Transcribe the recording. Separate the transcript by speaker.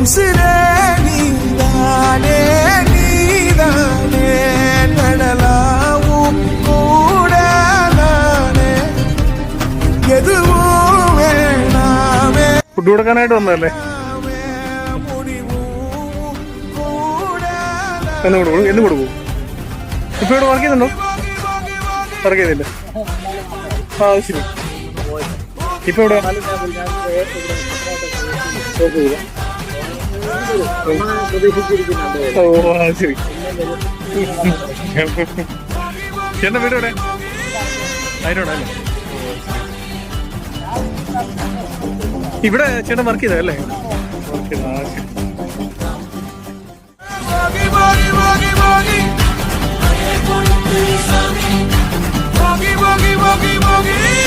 Speaker 1: உசுரே நீதானே நீதானே நடலாவும் கூட நானே எதுவும் வேணாமே.
Speaker 2: ഫുഡ് കൊടുക്കാനായിട്ട് വന്നതല്ലേ? എന്ന് കൊടുക്കും, എന്ന് കൊടുക്കും. ഇപ്പൊ ഇവിടെ വർക്ക് ചെയ്യുന്നുണ്ടോ? വർക്ക് ചെയ്യുന്നില്ല. ആ ശരി. ഇപ്പൊ ഇവിടെ ഓ ശരി. ചേട്ടൻ്റെ വീട് എവിടെ? അതിനോടല്ലേ? ഇവിടെ ചേട്ടൻ വർക്ക് ചെയ്തല്ലേ? Okay.
Speaker 1: Boogie, boogie, boogie, boogie.